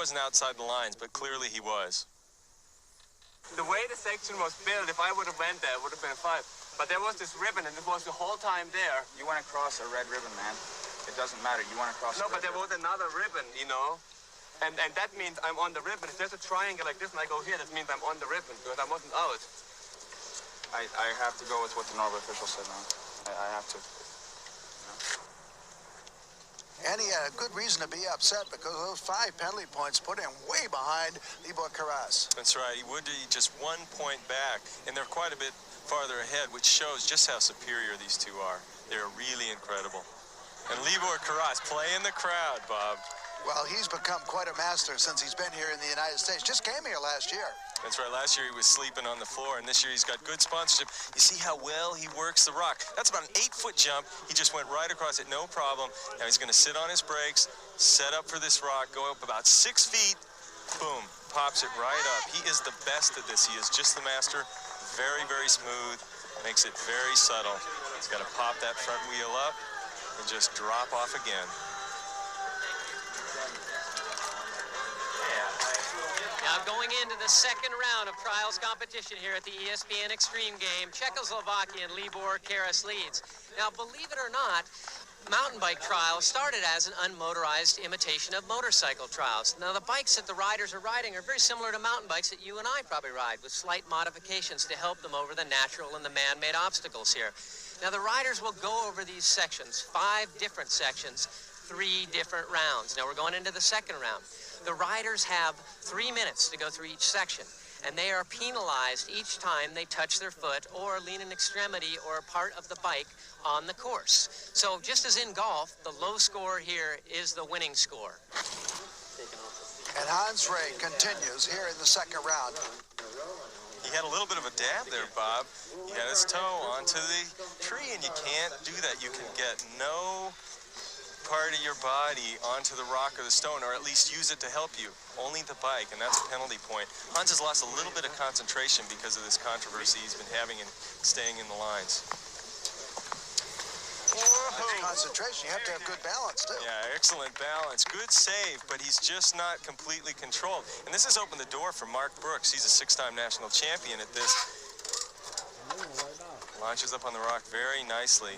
wasn't outside the lines, but clearly he was. The way the section was built, if I would have went there, it would have been 5. But there was this ribbon, and it was the whole time there. You want to cross a red ribbon, man. It doesn't matter. You want to cross. No, but there was another ribbon, you know. And that means I'm on the ribbon. If there's a triangle like this and I go here, that means I'm on the ribbon because I wasn't out. I have to go with what the NORBA official said now. I have to. And he had a good reason to be upset because those 5 penalty points put him way behind Libor Karas. That's right. He would be just 1 point back, and they're quite a bit farther ahead, which shows just how superior these two are. They're really incredible. And Libor Karas playing the crowd, Bob. Well, he's become quite a master since he's been here in the United States. Just came here last year. That's right. Last year he was sleeping on the floor, and this year he's got good sponsorship. You see how well he works the rock. That's about an 8-foot jump. He just went right across it, no problem. Now he's going to sit on his brakes, set up for this rock, go up about 6 feet, boom, pops it right up. He is the best at this. He is just the master. Very, very smooth. Makes it very subtle. He's got to pop that front wheel up and just drop off again. Now going into the second round of trials competition here at the ESPN Extreme Game, Czechoslovakian Libor Karas leads. Now, believe it or not, mountain bike trials started as an unmotorized imitation of motorcycle trials. Now, the bikes that the riders are riding are very similar to mountain bikes that you and I probably ride, with slight modifications to help them over the natural and the man-made obstacles here. Now, the riders will go over these sections, 5 different sections, 3 different rounds. Now, we're going into the second round. The riders have 3 minutes to go through each section, and they are penalized each time they touch their foot or lean an extremity or a part of the bike on the course. So just as in golf, the low score here is the winning score. And Hans Ray continues here in the second round. He had a little bit of a dab there, Bob. He had his toe onto the tree, and you can't do that. You can get no part of your body onto the rock or the stone, or at least use it to help you. Only the bike, and that's a penalty point. Hans has lost a little bit of concentration because of this controversy he's been having in staying in the lines. Concentration, you have to have good balance, too. Yeah, excellent balance. Good save, but he's just not completely controlled. And this has opened the door for Mark Brooks. He's a 6-time national champion at this. Launches up on the rock very nicely.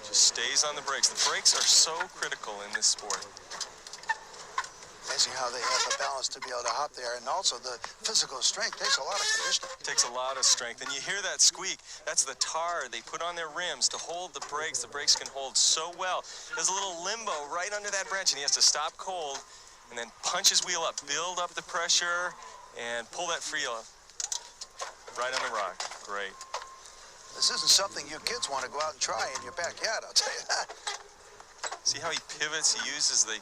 Just stays on the brakes. The brakes are so critical in this sport. Amazing how they have the balance to be able to hop there, and also the physical strength takes a lot of conditioning. Takes a lot of strength, and you hear that squeak. That's the tar they put on their rims to hold the brakes. The brakes can hold so well. There's a little limbo right under that branch, and he has to stop cold and then punch his wheel up, build up the pressure, and pull that free off right on the rock. Great. This isn't something you kids want to go out and try in your backyard, I'll tell you that. See how he pivots? He uses the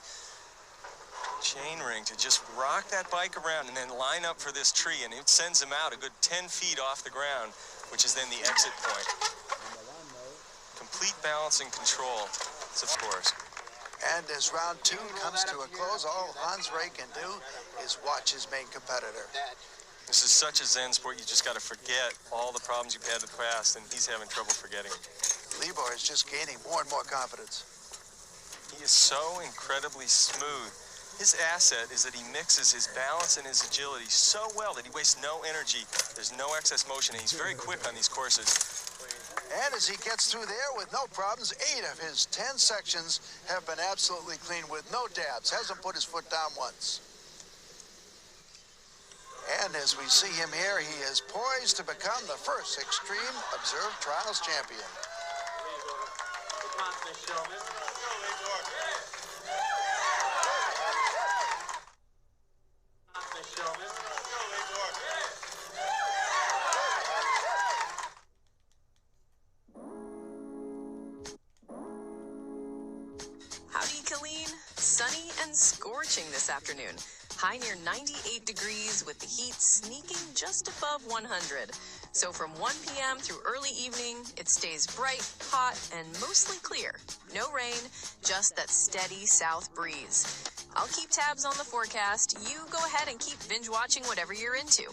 chain ring to just rock that bike around and then line up for this tree, and it sends him out a good 10 feet off the ground, which is then the exit point. Complete balance and control. It's of course. And as round 2 comes to a close, all Hans Ray can do is watch his main competitor. This is such a zen sport, you just got to forget all the problems you've had in the past, and he's having trouble forgetting. Libor is just gaining more and more confidence. He is so incredibly smooth. His asset is that he mixes his balance and his agility so well that he wastes no energy. There's no excess motion, and he's very quick on these courses. And as he gets through there with no problems, 8 of his 10 sections have been absolutely clean with no dabs. Hasn't put his foot down once. And as we see him here, he is poised to become the first Extreme Observed Trials champion. Howdy, Colleen. Sunny and scorching this afternoon. High near 98 degrees with the heat sneaking just above 100. So from 1 p.m. through early evening, it stays bright, hot, and mostly clear. No rain, just that steady south breeze. I'll keep tabs on the forecast. You go ahead and keep binge watching whatever you're into.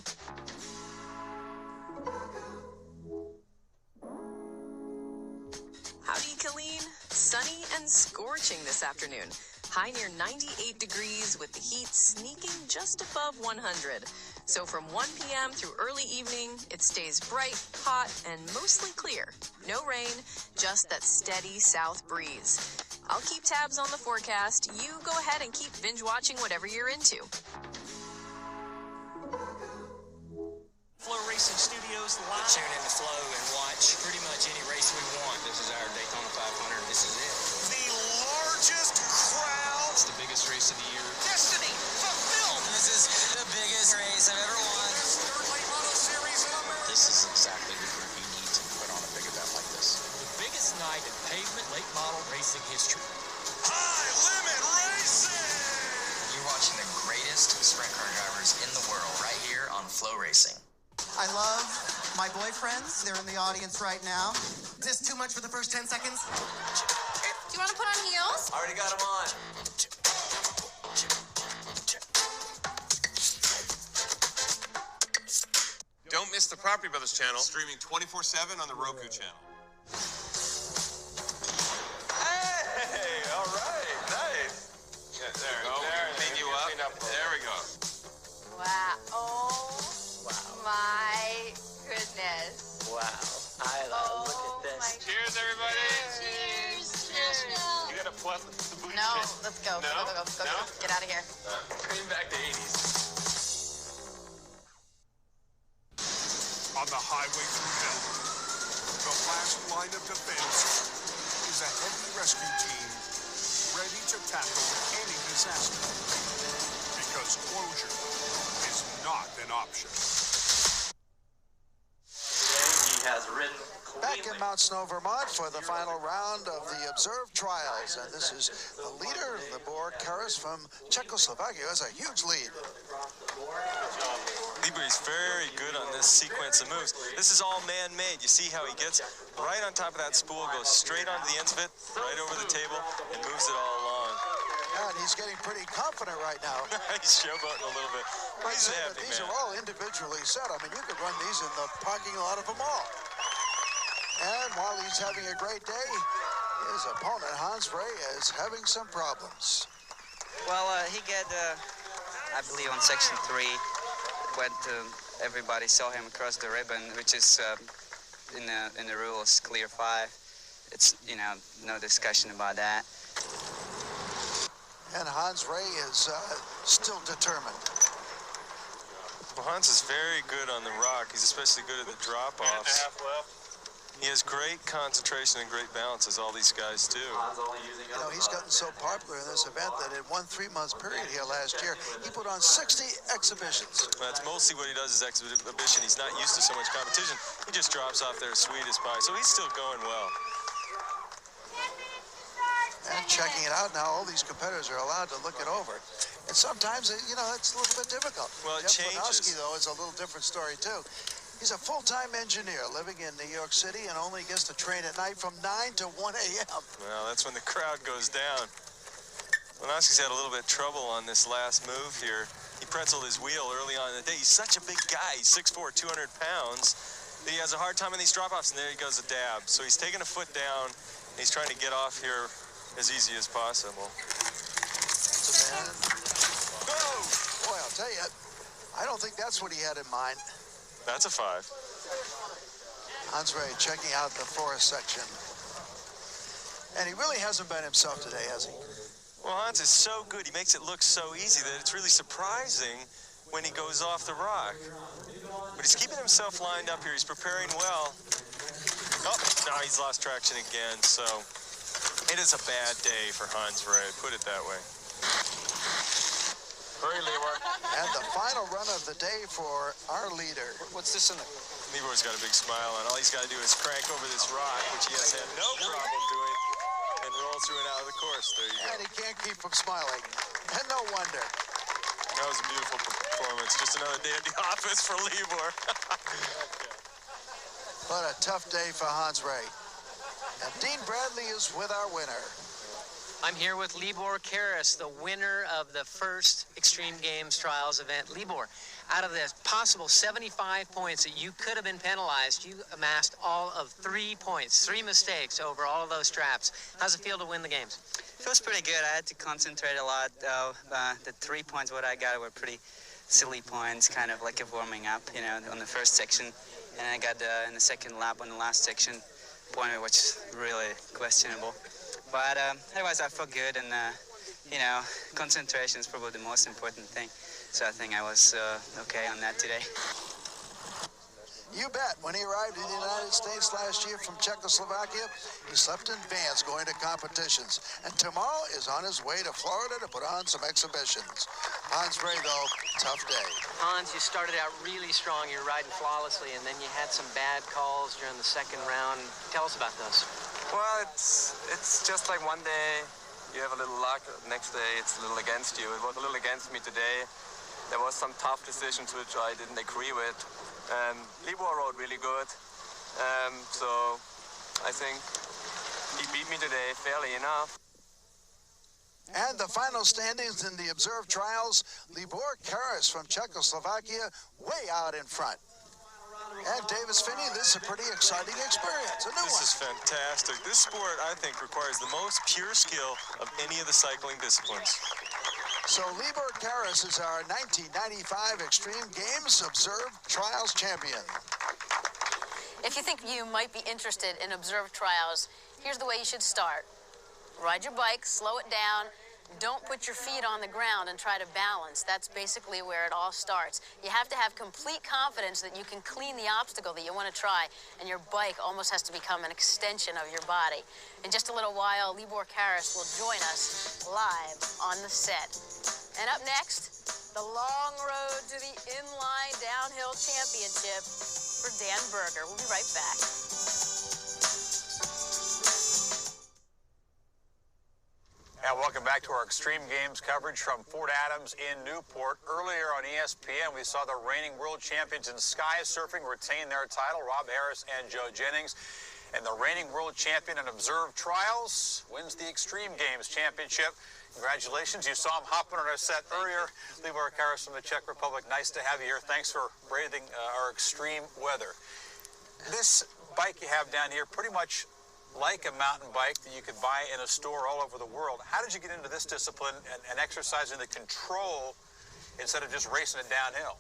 Howdy, Colleen. Sunny and scorching this afternoon. High near 98 degrees with the heat sneaking just above 100. So from 1 p.m. through early evening, it stays bright, hot, and mostly clear. No rain, just that steady south breeze. I'll keep tabs on the forecast. You go ahead and keep binge watching whatever you're into. Flow Racing Studios live. Tune in to Flow and watch pretty much any race we want. This is our Daytona 500. This is it. The largest crowd. It's the biggest race of the year. Destiny fulfilled. This is the biggest race I've ever won. Third late model series in America. This is exactly the group you need to put on a big event like this. The biggest night in pavement late model racing history. High limit racing. You're watching the greatest sprint car drivers in the world right here on Flow Racing. I love my boyfriends. They're in the audience right now. Is this too much for the first 10 seconds? Do you want to put on heels? Already got them on. Don't miss the Property Brothers channel, streaming 24/7 on the Roku channel. Hey, all right, nice. Yeah, there we go. Clean you up. There we go. Wow. Oh, my goodness. Wow. Look at this. Cheers, everybody. Cheers. Cheers. You got a plus the booty No, check. let's go. No? Go. No? Get out of here. Bring back the 80s. On the highway through hell, the last line of defense is a heavy rescue team ready to tackle any disaster. Because closure is not an option. He has ridden Back in Mount Snow, Vermont for the final round of the observed trials. And this is the leader, Libor Karas from Czechoslovakia, who has a huge lead. Libor is very good on this sequence of moves. This is all man-made. You see how he gets right on top of that spool, goes straight onto the ends of it, right over the table, and moves it all along. And he's getting pretty confident right now. He's showboating a little bit. He's a happy These man. are all individually set. I mean, you could run these in the parking lot of them all. And while he's having a great day, his opponent, Hans Ray, is having some problems. Well, he got, I believe, on section 3, when everybody saw him across the ribbon, which is in the rules, clear 5. It's, no discussion about that. And Hans Ray is still determined. Well, Hans is very good on the rock. He's especially good at the drop-offs. Minute and a half left. He has great concentration and great balance, as all these guys do. You know, he's gotten so popular in this event that in one 3-month period here last year, he put on 60 exhibitions. That's mostly what he does is exhibition. He's not used to so much competition. He just drops off there sweet as pie. So he's still going well. And checking it out now, all these competitors are allowed to look it over. And sometimes, it's a little bit difficult. Well, it Jeff changes. Lanowski, though, is a little different story, too. He's a full-time engineer living in New York City and only gets to train at night from 9 to 1 a.m. Well, that's when the crowd goes down. Lanowski's had a little bit of trouble on this last move here. He pretzeled his wheel early on in the day. He's such a big guy. He's 6'4", 200 pounds. That he has a hard time in these drop-offs, and there he goes a dab. So he's taking a foot down, and he's trying to get off here as easy as possible. Oh, boy, I'll tell you, I don't think that's what he had in mind. That's a 5. Hans Ray checking out the forest section. And he really hasn't been himself today, has he? Well, Hans is so good. He makes it look so easy that it's really surprising when he goes off the rock. But he's keeping himself lined up here. He's preparing well. Oh, now he's lost traction again. So it is a bad day for Hans Ray, put it that way. Hurry, Libor. And the final run of the day for our leader. What's this in there? Libor's got a big smile on. All he's got to do is crank over this rock, which he has had no problem doing, and roll through and out of the course. There you go. And he can't keep from smiling. And no wonder. That was a beautiful performance. Just another day at the office for Libor. But a tough day for Hans Ray. And Dean Bradley is with our winner. I'm here with Libor Karas, the winner of the first Extreme Games Trials event. Libor, out of the possible 75 points that you could have been penalized, you amassed all of 3 points, 3 mistakes over all of those straps. How's it feel to win the games? feels pretty good. I had to concentrate a lot. The 3 points what I got were pretty silly points, kind of like a warming up, you know, on the first section. And I got in the second lap on the last section, point which is really questionable. But otherwise, I felt good, and you know, concentration is probably the most important thing. So I think I was okay on that today. You bet. When he arrived in the United States last year from Czechoslovakia, he slept in vans going to competitions. And tomorrow is on his way to Florida to put on some exhibitions. Hans Vrey, though, tough day. Hans, you started out really strong. You were riding flawlessly, and then you had some bad calls during the second round. Tell us about those. Well, it's just like one day you have a little luck, next day it's a little against you. It was a little against me today. There was some tough decisions which I didn't agree with. Libor rode really good, so I think he beat me today fairly enough. And the final standings in the observed trials, Libor Karas from Czechoslovakia way out in front. And Davis Finney, this is a pretty exciting experience, a new one. This is fantastic. This sport, I think, requires the most pure skill of any of the cycling disciplines. So Libor Karas is our 1995 Extreme Games Observed Trials champion. If you think you might be interested in observed trials, here's the way you should start. Ride your bike, slow it down. Don't put your feet on the ground and try to balance. That's basically where it all starts. You have to have complete confidence that you can clean the obstacle that you want to try, and your bike almost has to become an extension of your body. In just a little while, Libor Karas will join us live on the set. And up next, the long road to the inline downhill championship for Dan Berger. We'll be right back. And welcome back to our Extreme Games coverage from Fort Adams in Newport. Earlier on ESPN, we saw the reigning world champions in sky surfing retain their title, Rob Harris and Joe Jennings. And the reigning world champion in observed trials wins the Extreme Games championship. Congratulations. You saw him hopping on our set earlier. Libor Karas from the Czech Republic. Nice to have you here. Thanks for braving our extreme weather. This bike you have down here, pretty much like a mountain bike that you could buy in a store all over the world. How did you get into this discipline and exercising the control instead of just racing it downhill?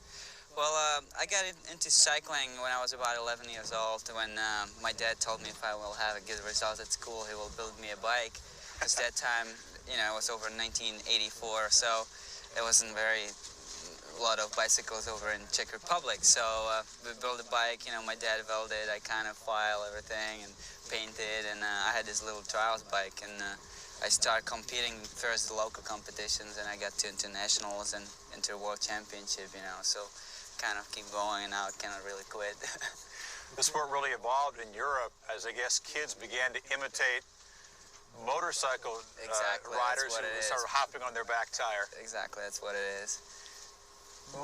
Well, I got into cycling when I was about 11 years old, when my dad told me if I will have a good result at school, he will build me a bike. Because that time, you know, it was over 1984, so there wasn't a lot of bicycles over in Czech Republic. So we built a bike, you know, my dad welded, I kind of filed everything and painted, and I had this little trials bike, and I started competing first the local competitions, and I got to internationals and into a world championship, you know, so kind of keep going, and now I cannot really quit. The sport really evolved in Europe as I guess kids began to imitate motorcycle riders who started hopping on their back tire. Exactly, that's what it is.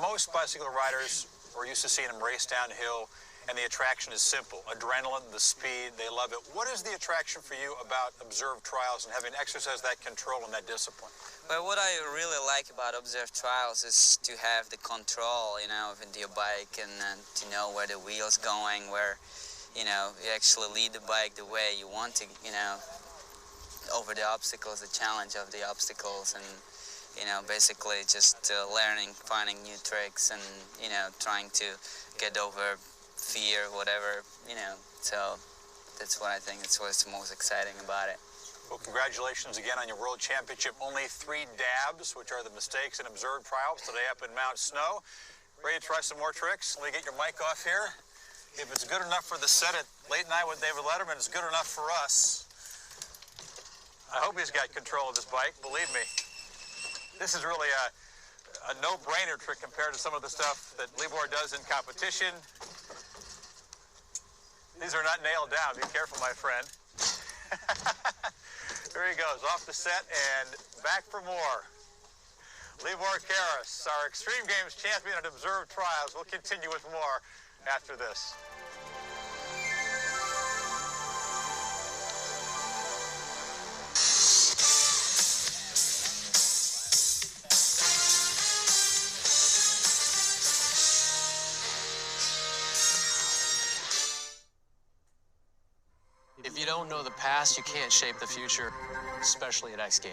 Most bicycle riders, we're used to seeing them race downhill, and the attraction is simple. Adrenaline, the speed, they love it. What is the attraction for you about observed trials and having exercised that control and that discipline? Well, what I really like about observed trials is to have the control, you know, of your bike, and to know where the wheel's going, where, you know, you actually lead the bike the way you want to, you know, over the obstacles, the challenge of the obstacles, and, you know, basically just learning, finding new tricks, and, you know, trying to get over fear, whatever, you know. So that's what I think is what's most exciting about it. Well, congratulations again on your world championship. Only 3 dabs, which are the mistakes in observed trials today up in Mount Snow. Ready to try some more tricks? Let me get your mic off here. If it's good enough for the set at Late Night with David Letterman, it's good enough for us. I hope he's got control of this bike, believe me. This is really a no-brainer trick compared to some of the stuff that Libor does in competition. These are not nailed down. Be careful, my friend. There he goes, off the set and back for more. Libor Karas, our Extreme Games champion at observed trials. We'll continue with more after this. If you don't know the past, you can't shape the future. especially at XGAMES.